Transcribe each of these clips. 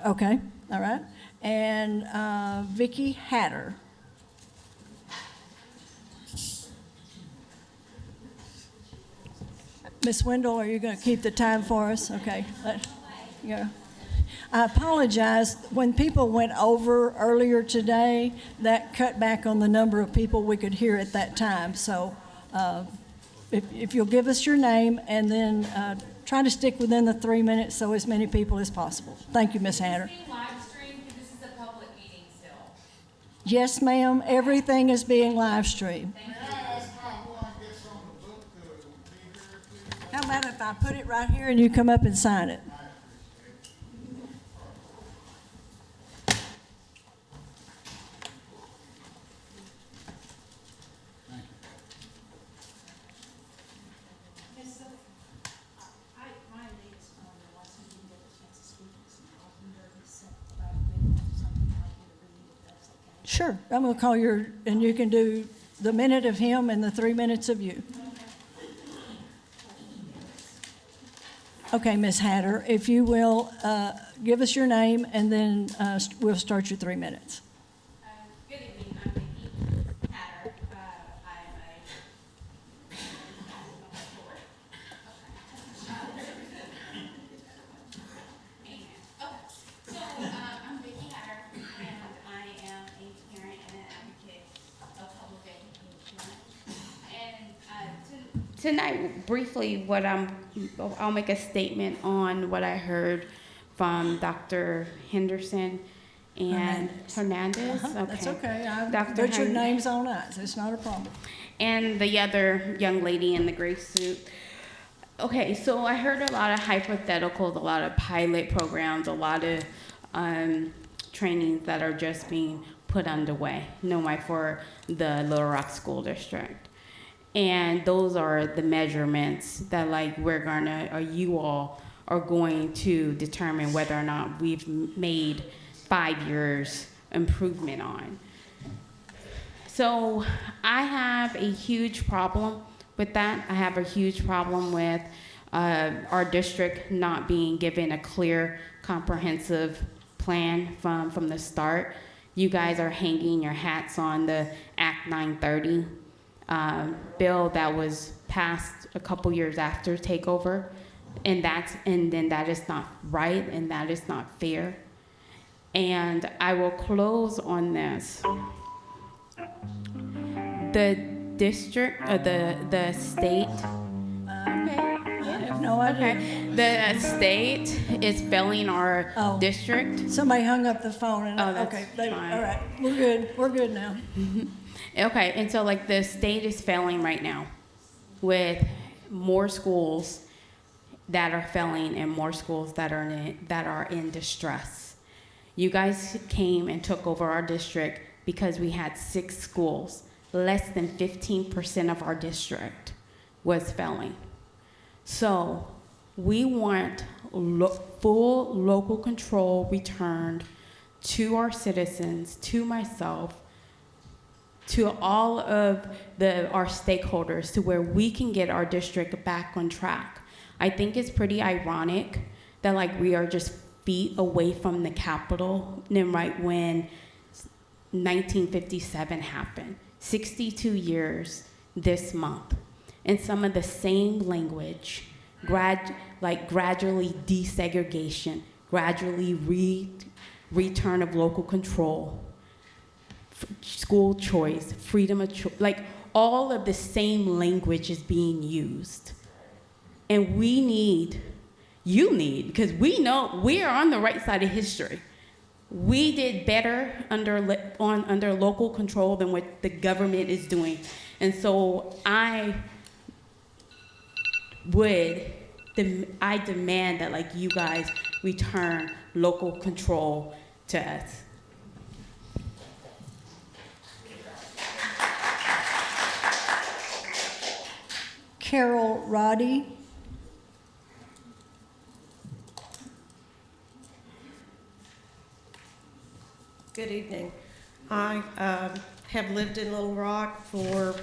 Okay, all right. And Vicki Hatter. Miss Wendell, are you going to keep the time for us? Okay. Yeah. I apologize. When people went over earlier today, that cut back on the number of people we could hear at that time. So if you'll give us your name and then try to stick within the 3 minutes so as many people as possible. Thank you, Ms. Hatter. Is this being live streamed? Because this is a public meeting still. Yes, ma'am. Everything is being live streamed. How about if I put it right here and you come up and sign it? Sure. I'm going to call and you can do the minute of him and the 3 minutes of you. Okay, Ms. Hatter, if you will give us your name and then we'll start your 3 minutes. Good evening. I'm Vicki Hatter. I'm Vicki Hatter, and I am a parent and an advocate of public education. And tonight, briefly, I'll make a statement on what I heard from Dr. Henderson and Hernandez. Okay. That's okay. I Dr. butchered names all night, so it's not a problem. And the other young lady in the gray suit. Okay, so I heard a lot of hypotheticals, a lot of pilot programs, a lot of trainings that are just being put underway, for the Little Rock School District. And those are the measurements that you all are going to determine whether or not we've made 5 years improvement on. So I have a huge problem with that. I have a huge problem with our district not being given a clear, comprehensive plan from the start. You guys are hanging your hats on the Act 930 bill that was passed a couple years after takeover, and then that is not right and that is not fair. And I will close on this. The district or the state. No idea. Okay. The state is failing our district. Somebody hung up the phone. And that's okay, fine. all right, we're good. We're good now. Okay, and so the state is failing right now with more schools that are failing and more schools that are in distress. You guys came and took over our district because we had 6 schools. Less than 15% of our district was failing. So we want full local control returned to our citizens, to myself, to all of our stakeholders, to where we can get our district back on track. I think it's pretty ironic that we are just feet away from the Capitol, and right when 1957 happened, 62 years this month, and some of the same language, gradually desegregation, gradually return of local control, school choice, freedom of choice, all of the same language is being used. And you need, because we know we are on the right side of history. We did better under local control than what the government is doing. And so I demand that you guys return local control to us. Carol Roddy. Good evening. I have lived in Little Rock for,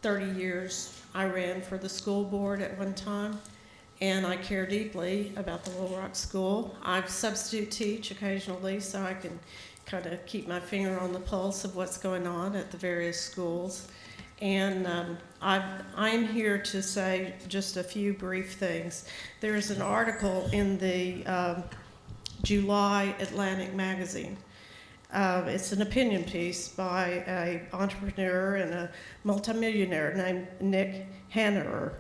30 years. I ran for the school board at one time, and I care deeply about the Little Rock School. I substitute teach occasionally, so I can kind of keep my finger on the pulse of what's going on at the various schools. And I'm here to say just a few brief things. There is an article in the July Atlantic magazine. It's an opinion piece by an entrepreneur and a multimillionaire named Nick Hanauer.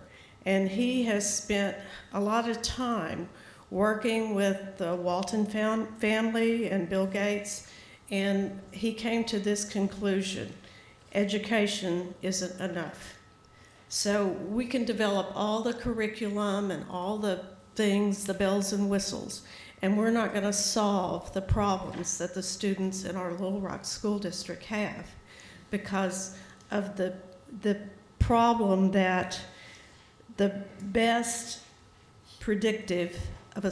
And he has spent a lot of time working with the Walton family and Bill Gates, and he came to this conclusion: education isn't enough. So we can develop all the curriculum and all the things, the bells and whistles, and we're not going to solve the problems that the students in our Little Rock School District have because of the problem that the best predictive of a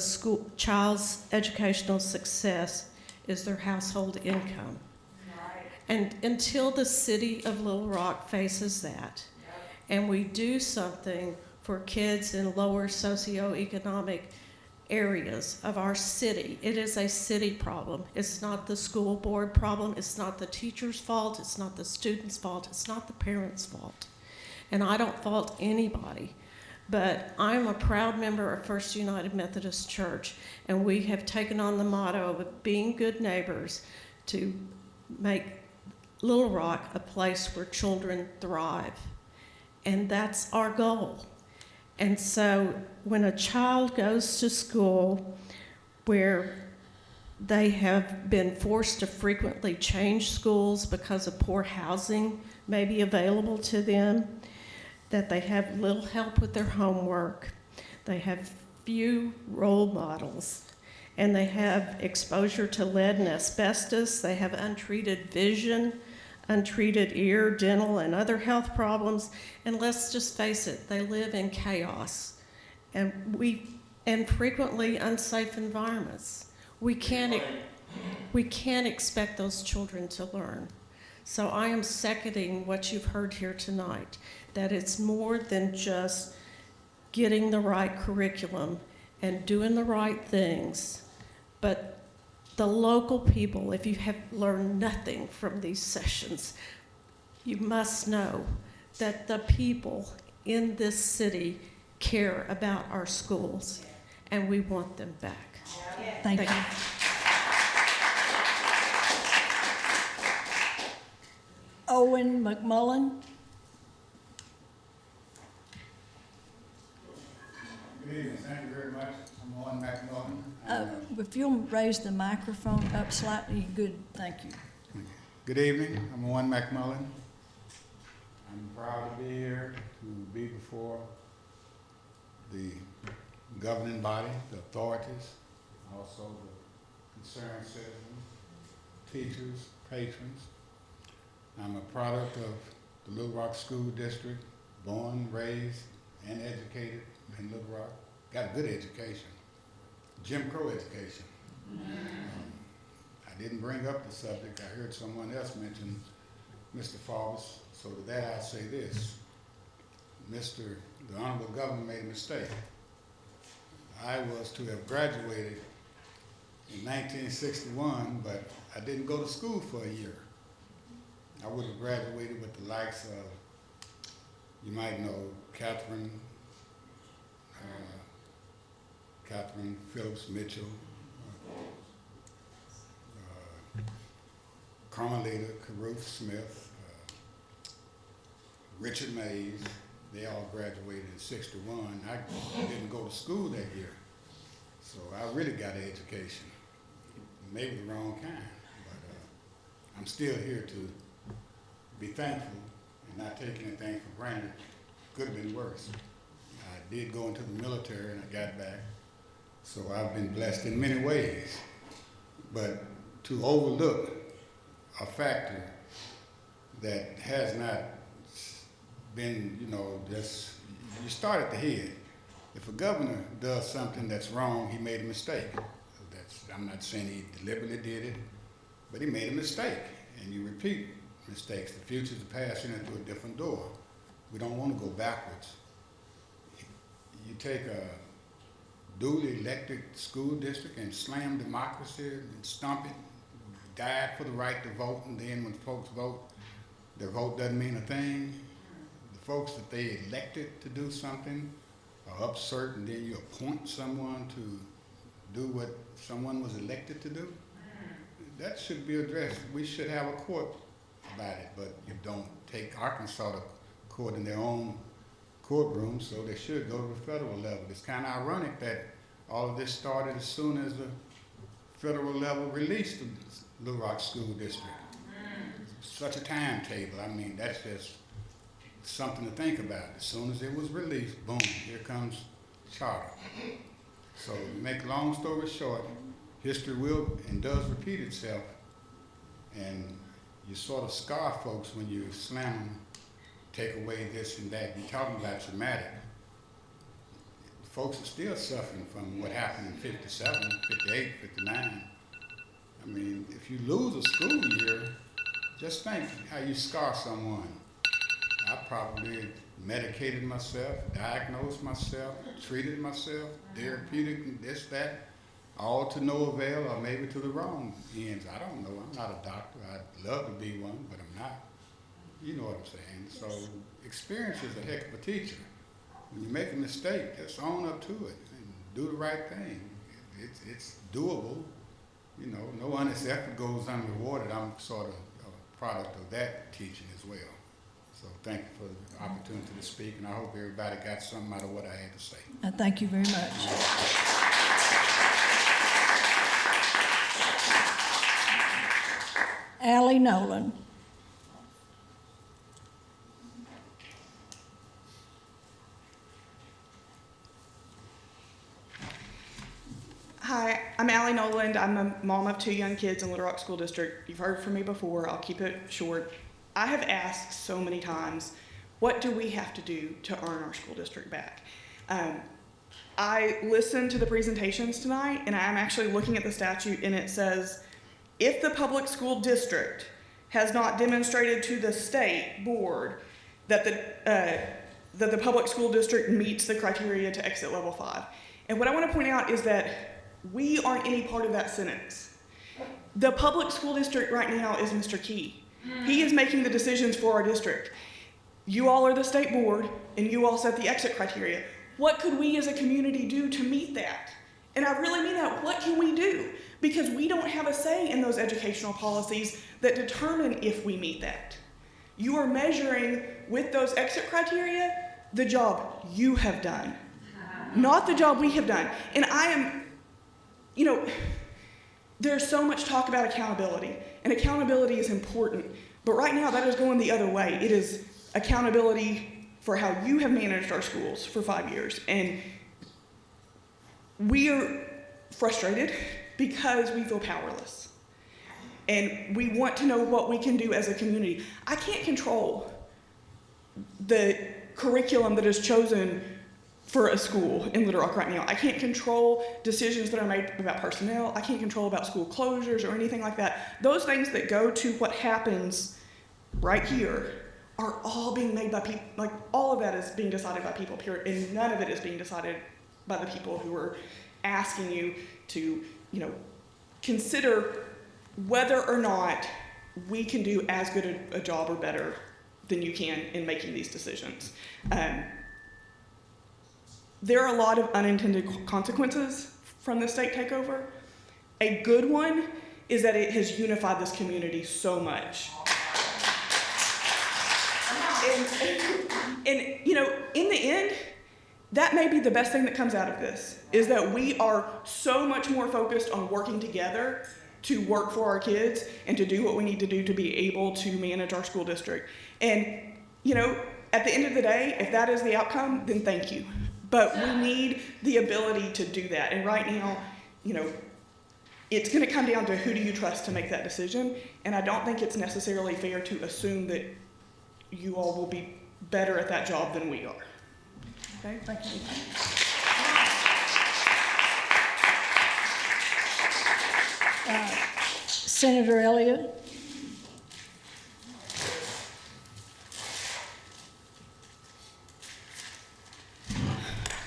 child's educational success is their household income. Right. And until the city of Little Rock faces that, and we do something for kids in lower socioeconomic areas of our city, it is a city problem. It's not the school board problem. It's not the teacher's fault. It's not the student's fault. It's not the parents' fault. And I don't fault anybody. But I'm a proud member of First United Methodist Church, and we have taken on the motto of being good neighbors to make Little Rock a place where children thrive. And that's our goal. And so when a child goes to school where they have been forced to frequently change schools because of poor housing may be available to them, that they have little help with their homework, they have few role models, and they have exposure to lead and asbestos, they have untreated vision, untreated ear, dental, and other health problems, and let's just face it, they live in chaos and frequently unsafe environments. We can't expect those children to learn. So I am seconding what you've heard here tonight, that it's more than just getting the right curriculum and doing the right things, but the local people, if you have learned nothing from these sessions, you must know that the people in this city care about our schools, and we want them back. Thank you. Owen McMullen. Good evening. Thank you very much. I'm Owen McMullen. If you'll raise the microphone up slightly, good, thank you. Good evening. I'm Owen McMullen. I'm proud to be here to be before the governing body, the authorities, also the concerned citizens, teachers, patrons. I'm a product of the Little Rock School District, born, raised, and educated in Little Rock. Got a good education, Jim Crow education. I didn't bring up the subject. I heard someone else mention Mr. Faubus, so to that I'll say this. The Honorable Governor made a mistake. I was to have graduated in 1961, but I didn't go to school for a year. I would have graduated with the likes of, you might know, Catherine Phillips Mitchell, Carmelita Caruth Smith, Richard Mays. They all graduated in '61. I didn't go to school that year, so I really got an education. Maybe the wrong kind, but I'm still here to be thankful and not take anything for granted. Could have been worse. I did go into the military and I got back, so I've been blessed in many ways. But to overlook a factor that has not been, just, you start at the head. If a governor does something that's wrong, he made a mistake. I'm not saying he deliberately did it, but he made a mistake, and you repeat mistakes. The future's the past, you're through a different door. We don't want to go backwards. You take duly elected school district and slam democracy and stomp it, died for the right to vote, and then when folks vote, their vote doesn't mean a thing. The folks that they elected to do something are upset, and then you appoint someone to do what someone was elected to do. That should be addressed. We should have a court about it, but you don't take Arkansas to court in their own courtroom, so they should go to the federal level. It's kind of ironic that all of this started as soon as the federal level released the Little Rock School District. Such a timetable. I mean, that's just something to think about. As soon as it was released, boom, here comes charter. So to make a long story short, history will and does repeat itself, and you sort of scar folks when you slam them, take away this and that. You're talking about traumatic. Folks are still suffering from what happened in 57, 58, 59. I mean, if you lose a school year, just think how you scar someone. I probably medicated myself, diagnosed myself, treated myself, therapeutic, this, that, all to no avail or maybe to the wrong ends. I don't know. I'm not a doctor. I'd love to be one, but I'm not. You know what I'm saying. So experience is a heck of a teacher. When you make a mistake, just own up to it and do the right thing. It's doable. You know, no honest effort goes unrewarded. I'm sort of a product of that teaching as well. So thank you for the opportunity to speak, and I hope everybody got something out of what I had to say. Thank you very much. Allie Nolan. Hi, I'm Allie Noland. I'm a mom of 2 young kids in Little Rock School District. You've heard from me before. I'll keep it short. I have asked so many times, what do we have to do to earn our school district back? I listened to the presentations tonight, and I'm actually looking at the statute, and it says, if the public school district has not demonstrated to the state board that the public school district meets the criteria to exit level 5. And what I want to point out is that we aren't any part of that sentence. The public school district right now is Mr. Key. He is making the decisions for our district. You all are the state board, and you all set the exit criteria. What could we as a community do to meet that? And I really mean that. What can we do? Because we don't have a say in those educational policies that determine if we meet that. You are measuring with those exit criteria the job you have done, not the job we have done. And I am, you know, there's so much talk about accountability, and accountability is important, but right now that is going the other way. It is accountability for how you have managed our schools for 5 years, and we are frustrated because we feel powerless, and we want to know what we can do as a community. I can't control the curriculum that is chosen for a school in Little Rock right now. I can't control decisions that are made about personnel. I can't control about school closures or anything like that. Those things that go to what happens right here are all being made by people, like all of that is being decided by people, period, and none of it is being decided by the people who are asking you to, you know, consider whether or not we can do as good a job or better than you can in making these decisions. There are a lot of unintended consequences from the state takeover. A good one is that it has unified this community so much. And you know, in the end, that may be the best thing that comes out of this, is that we are so much more focused on working together to work for our kids and to do what we need to do to be able to manage our school district. And, you know, at the end of the day, if that is the outcome, then thank you. But we need the ability to do that. And right now, you know, it's going to come down to who do you trust to make that decision. And I don't think it's necessarily fair to assume that you all will be better at that job than we are. Okay, thank you. Senator Elliott.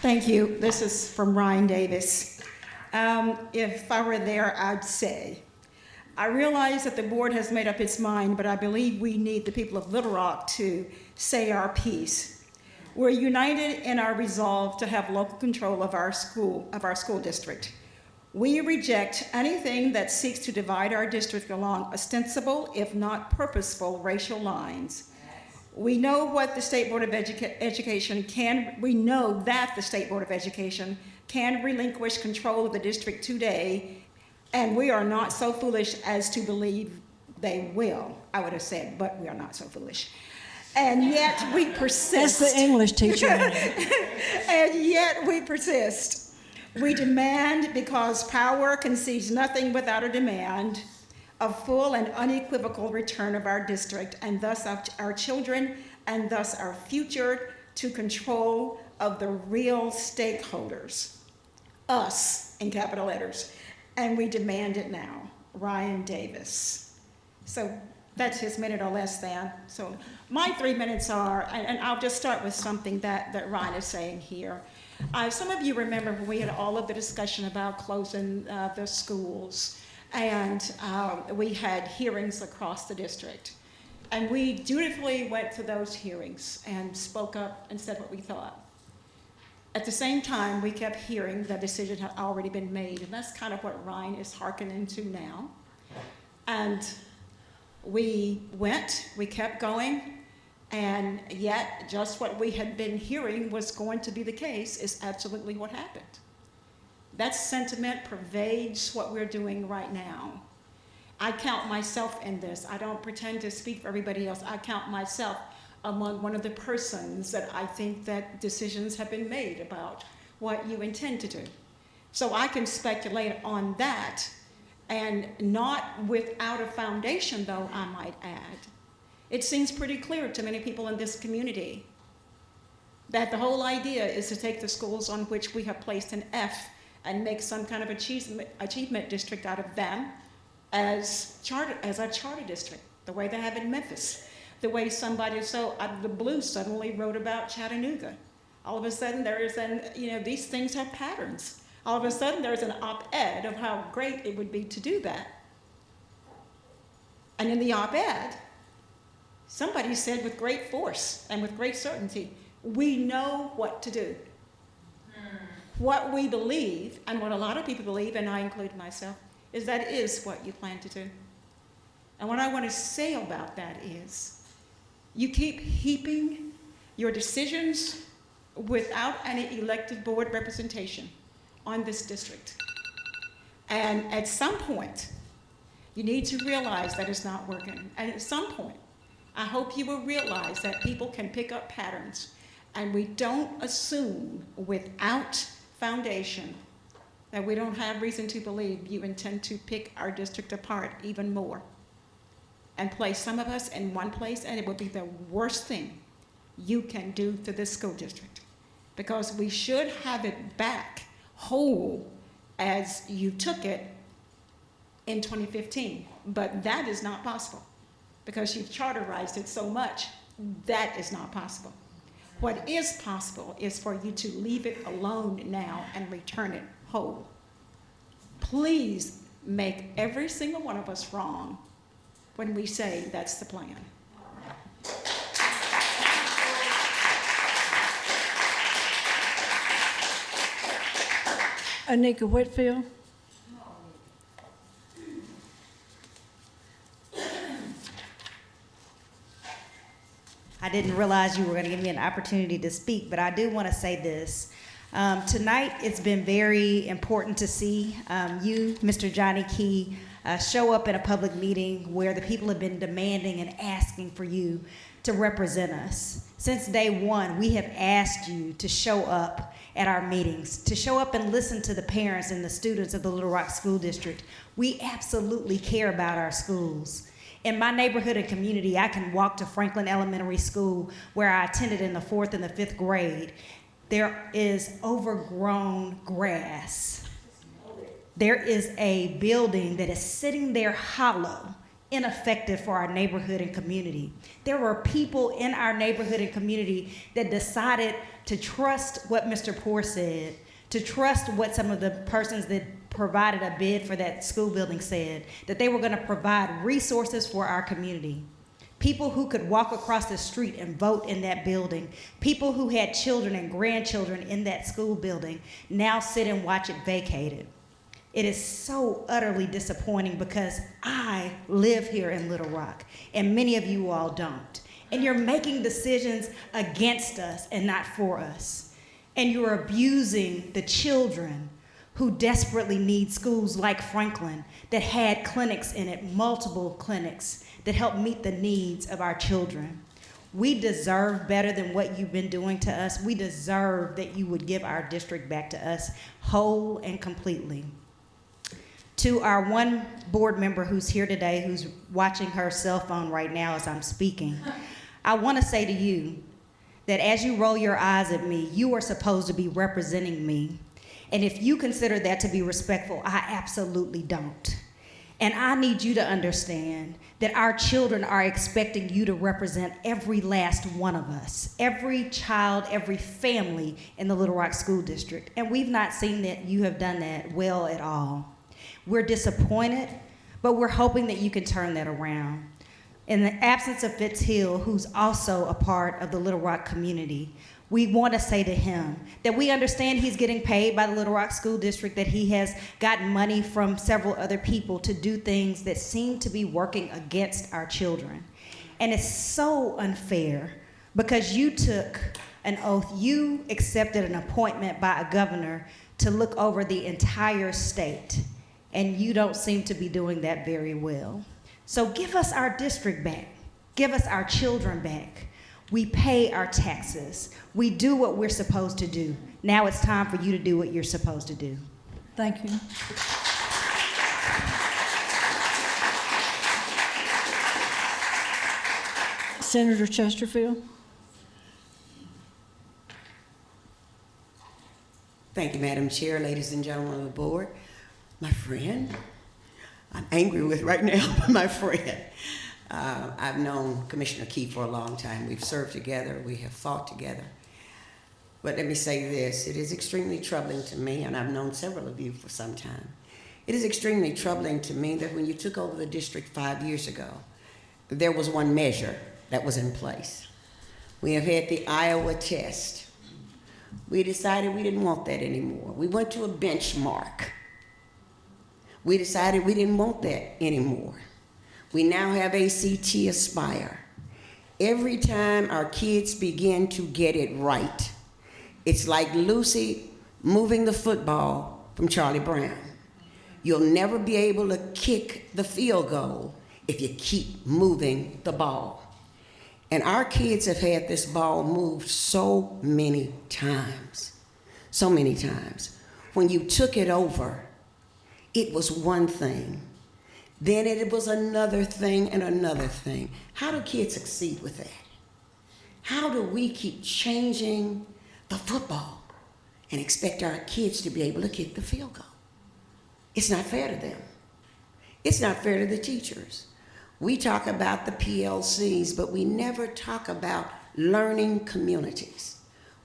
Thank you. This is from Ryan Davis. If I were there, I'd say, I realize that the board has made up its mind, but I believe we need the people of Little Rock to say our piece. We're united in our resolve to have local control of our school district. We reject anything that seeks to divide our district along ostensible, if not purposeful, racial lines. We know what the State Board of Education can, we know that the State Board of Education can relinquish control of the district today, and we are not so foolish as to believe they will. I would have said, but we are not so foolish. And yet we persist. That's the English teacher. And yet we persist. We demand, because power concedes nothing without a demand, a full and unequivocal return of our district, and thus our children, and thus our future, to control of the real stakeholders, us, in capital letters, and we demand it now. Ryan Davis. So that's his minute or less than. So my 3 minutes are, and I'll just start with something that Ryan is saying here. Some of you remember when we had all of the discussion about closing the schools, and we had hearings across the district. And we dutifully went to those hearings and spoke up and said what we thought. At the same time, we kept hearing the decision had already been made, and that's kind of what Ryan is hearkening to now. And we went, we kept going, and yet just what we had been hearing was going to be the case is absolutely what happened. That sentiment pervades what we're doing right now. I count myself in this. I don't pretend to speak for everybody else. I count myself among one of the persons that I think that decisions have been made about what you intend to do. So I can speculate on that, and not without a foundation, though, I might add. It seems pretty clear to many people in this community that the whole idea is to take the schools on which we have placed an F and make some kind of achievement district out of them as a charter district, the way they have in Memphis, the way somebody so out of the blue suddenly wrote about Chattanooga. All of a sudden there is these things have patterns. All of a sudden there's an op-ed of how great it would be to do that. And in the op-ed, somebody said with great force and with great certainty, we know what to do. What we believe, and what a lot of people believe, and I include myself, is that is what you plan to do. And what I want to say about that is, you keep heaping your decisions without any elected board representation on this district. And at some point, you need to realize that it's not working. And at some point, I hope you will realize that people can pick up patterns, and we don't assume without foundation that we don't have reason to believe you intend to pick our district apart even more and place some of us in one place, and it would be the worst thing you can do to this school district, because we should have it back whole as you took it in 2015, but that is not possible because you've charterized it so much. That is not possible. What is possible is for you to leave it alone now and return it whole. Please make every single one of us wrong when we say that's the plan. Anika Whitfield. I didn't realize you were going to give me an opportunity to speak, but I do want to say this. Tonight, it's been very important to see you, Mr. Johnny Key, show up in a public meeting where the people have been demanding and asking for you to represent us. Since day one, we have asked you to show up at our meetings, to show up and listen to the parents and the students of the Little Rock School District. We absolutely care about our schools. In my neighborhood and community, I can walk to Franklin Elementary School, where I attended in the 4th and the 5th grade. There is overgrown grass. There is a building that is sitting there hollow ineffective for our neighborhood and community. There were people in our neighborhood and community that decided to trust what Mr. Poore said, to trust what some of the persons that provided a bid for that school building said, that they were going to provide resources for our community. People who could walk across the street and vote in that building, people who had children and grandchildren in that school building, now sit and watch it vacated. It is so utterly disappointing because I live here in Little Rock, and many of you all don't. And you're making decisions against us and not for us. And you're abusing the children who desperately need schools like Franklin that had clinics in it, multiple clinics, that help meet the needs of our children. We deserve better than what you've been doing to us. We deserve that you would give our district back to us whole and completely. To our one board member who's here today, who's watching her cell phone right now as I'm speaking, I want to say to you that as you roll your eyes at me, you are supposed to be representing me. And if you consider that to be respectful, I absolutely don't. And I need you to understand that our children are expecting you to represent every last one of us, every child, every family in the Little Rock School District. And we've not seen that you have done that well at all. We're disappointed, but we're hoping that you can turn that around. In the absence of Fitz Hill, who's also a part of the Little Rock community, we want to say to him that we understand he's getting paid by the Little Rock School District, that he has gotten money from several other people to do things that seem to be working against our children. And it's so unfair because you took an oath, you accepted an appointment by a governor to look over the entire state, and you don't seem to be doing that very well. So give us our district back. Give us our children back. We pay our taxes. We do what we're supposed to do. Now it's time for you to do what you're supposed to do. Thank you. Senator Chesterfield. Thank you, Madam Chair, ladies and gentlemen of the board. My friend, I'm angry with right now, but my friend. I've known Commissioner Key for a long time. We've served together, we have fought together. But let me say this, it is extremely troubling to me, and I've known several of you for some time. It is extremely troubling to me that when you took over the district 5 years ago, there was one measure that was in place. We have had the Iowa test. We decided we didn't want that anymore. We went to a benchmark. We decided we didn't want that anymore. We now have ACT Aspire. Every time our kids begin to get it right, it's like Lucy moving the football from Charlie Brown. You'll never be able to kick the field goal if you keep moving the ball. And our kids have had this ball moved so many times. So many times. When you took it over, it was one thing. Then it was another thing and another thing. How do kids succeed with that? How do we keep changing the football and expect our kids to be able to kick the field goal? It's not fair to them. It's not fair to the teachers. We talk about the PLCs, but we never talk about learning communities.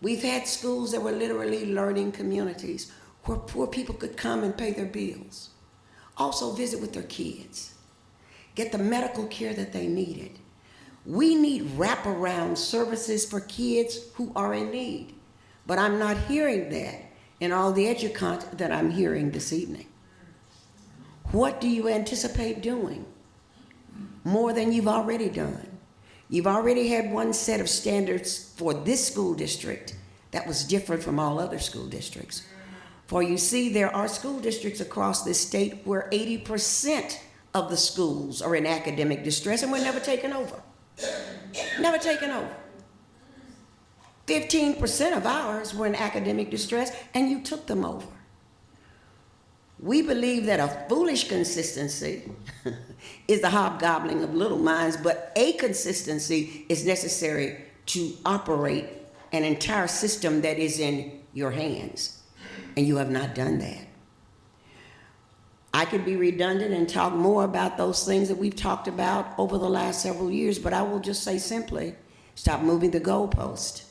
We've had schools that were literally learning communities where poor people could come and pay their bills. Also visit with their kids. Get the medical care that they needed. We need wraparound services for kids who are in need. But I'm not hearing that in all the educont that I'm hearing this evening. What do you anticipate doing? More than you've already done. You've already had one set of standards for this school district that was different from all other school districts. For you see, there are school districts across this state where 80% of the schools are in academic distress and we're never taken over. Never taken over. 15% of ours were in academic distress and you took them over. We believe that a foolish consistency is the hobgobbling of little minds, but a consistency is necessary to operate an entire system that is in your hands, and you have not done that. I could be redundant and talk more about those things that we've talked about over the last several years, but I will just say simply, stop moving the goalpost.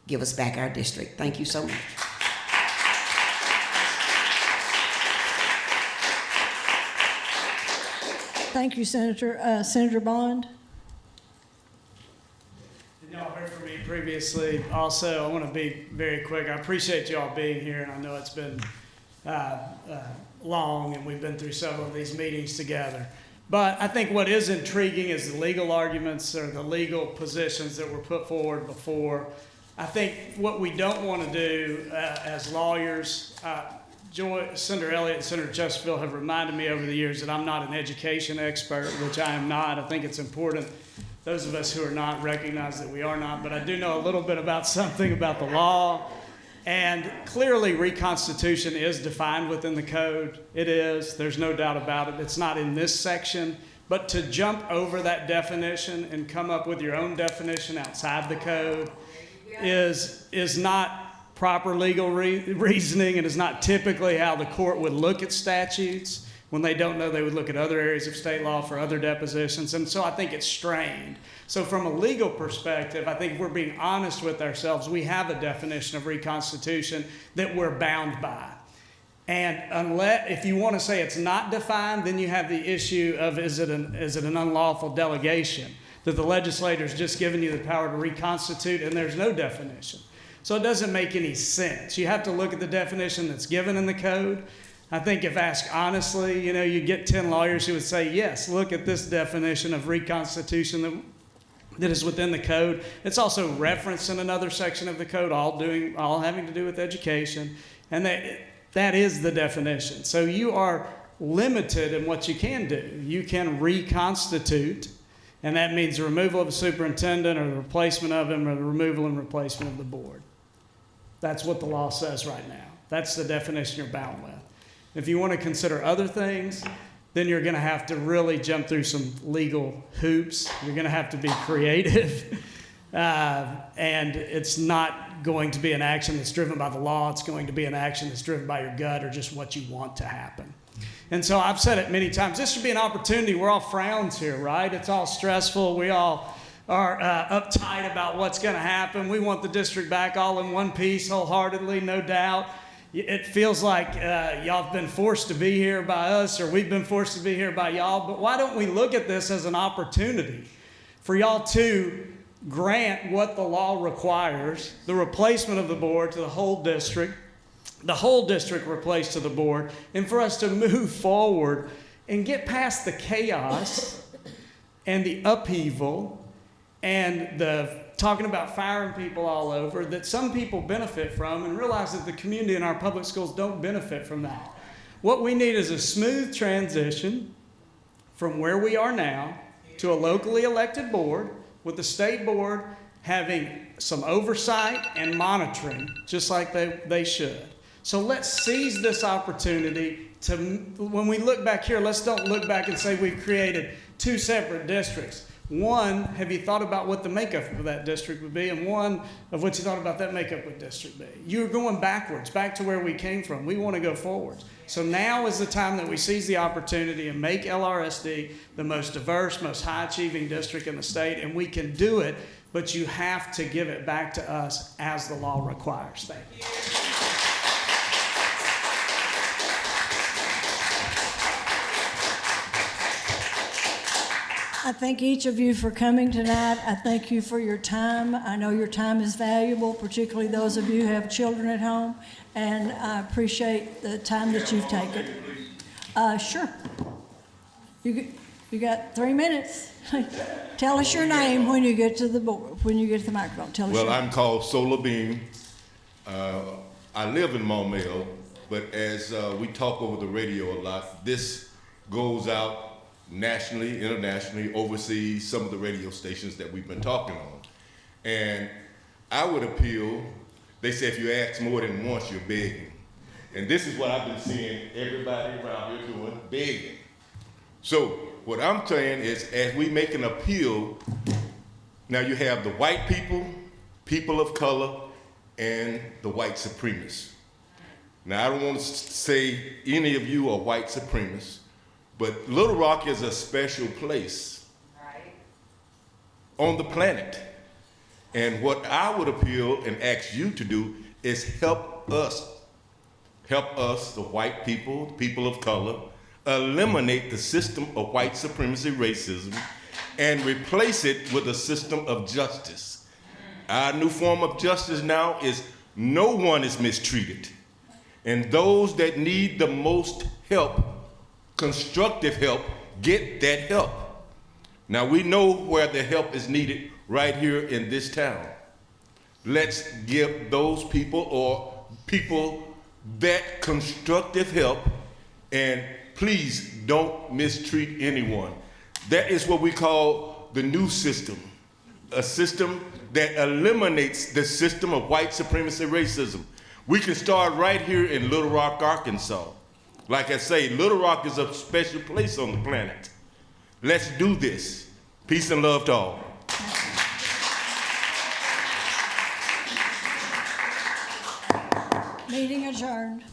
Give us back our district. Thank you so much. Thank you, Senator. Senator Bond? Y'all heard from me previously. Also, I want to be very quick. I appreciate y'all being here, and I know it's been long, and we've been through several of these meetings together. But I think what is intriguing is the legal arguments or the legal positions that were put forward before. I think what we don't want to do as lawyers, Senator Elliott and Senator Chesterfield have reminded me over the years that I'm not an education expert, which I am not. I think it's important those of us who are not recognize that we are not, but I do know a little bit about something about the law. And clearly, reconstitution is defined within the code. It is. There's no doubt about it. It's not in this section. But to jump over that definition and come up with your own definition outside the code is not proper legal reasoning, and is not typically how the court would look at statutes. When they don't know, they would look at other areas of state law for other depositions. And so I think it's strained. So from a legal perspective, I think if we're being honest with ourselves, we have a definition of reconstitution that we're bound by. And if you want to say it's not defined, then you have the issue of is it an unlawful delegation, that the legislator's just given you the power to reconstitute and there's no definition. So it doesn't make any sense. You have to look at the definition that's given in the code. I think if asked honestly, you get 10 lawyers who would say, yes, look at this definition of reconstitution that is within the code. It's also referenced in another section of the code, all having to do with education, and that is the definition. So you are limited in what you can do. You can reconstitute, and that means the removal of a superintendent or the replacement of him or the removal and replacement of the board. That's what the law says right now. That's the definition you're bound with. If you want to consider other things, then you're going to have to really jump through some legal hoops. You're going to have to be creative. And it's not going to be an action that's driven by the law. It's going to be an action that's driven by your gut or just what you want to happen. And so I've said it many times. This should be an opportunity. We're all frowns here, right? It's all stressful. We all are uptight about what's going to happen. We want the district back all in one piece wholeheartedly, no doubt. It feels like y'all have been forced to be here by us, or we've been forced to be here by y'all. But why don't we look at this as an opportunity for y'all to grant what the law requires, the replacement of the board to the whole district replaced to the board, and for us to move forward and get past the chaos and the upheaval and the talking about firing people all over that some people benefit from, and realize that the community in our public schools don't benefit from that. What we need is a smooth transition from where we are now to a locally elected board, with the state board having some oversight and monitoring, just like they should. So let's seize this opportunity to, when we look back here, let's don't look back and say we've created two separate districts. One, have you thought about what the makeup of that district would be? And one of what you thought about that makeup would district be? You're going backwards, back to where we came from. We want to go forwards. So now is the time that we seize the opportunity and make LRSD the most diverse, most high-achieving district in the state, and we can do it, but you have to give it back to us as the law requires. Thank you. I thank each of you for coming tonight. I thank you for your time. I know your time is valuable, particularly those of you who have children at home, and I appreciate the time that you've taken. Sure. You got 3 minutes. Tell us your name when you get to the board, when you get to the microphone. Tell us your name. I'm called Solar Beam. I live in Maumelle, but as we talk over the radio a lot, this goes out nationally, internationally, overseas, some of the radio stations that we've been talking on. And I would appeal, they say if you ask more than once, you're begging. And this is what I've been seeing everybody around here doing, begging. So what I'm saying is, as we make an appeal, now you have the white people, people of color, and the white supremacists. Now, I don't want to say any of you are white supremacists, but Little Rock is a special place on the planet. And what I would appeal and ask you to do is help us, the white people, the people of color, eliminate the system of white supremacy racism and replace it with a system of justice. Our new form of justice now is no one is mistreated. And those that need the most help, constructive help, get that help. Now we know where the help is needed right here in this town. Let's give those people or people that constructive help, and please don't mistreat anyone. That is what we call the new system, a system that eliminates the system of white supremacy racism. We can start right here in Little Rock, Arkansas. Like I say, Little Rock is a special place on the planet. Let's do this. Peace and love to all. Meeting adjourned.